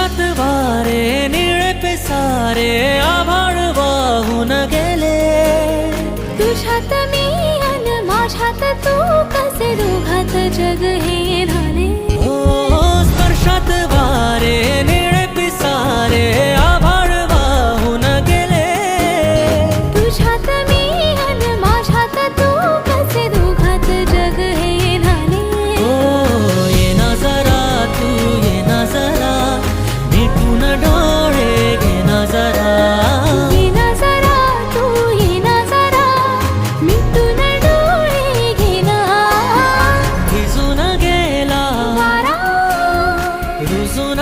स्पर्शात वारे निळे पिसारे आभाळ वाहून गेले. तुझ्यात मी अन माझ्यात तू कसे दोघात जग हे झाले. हो स्पर्शात वारे निळे पिसारे आभाळ वाहून गेले. तुझ्यात मी अन माझ्यात तू कसे दोघात जग हे झाले. हो ये ना जरा तू ये ना जरा मिटून डोळे घे ना जरा. ये ना जरा तू ये ना जरा मिटून डोळे घे ना. भिजून गेला वारा रुजून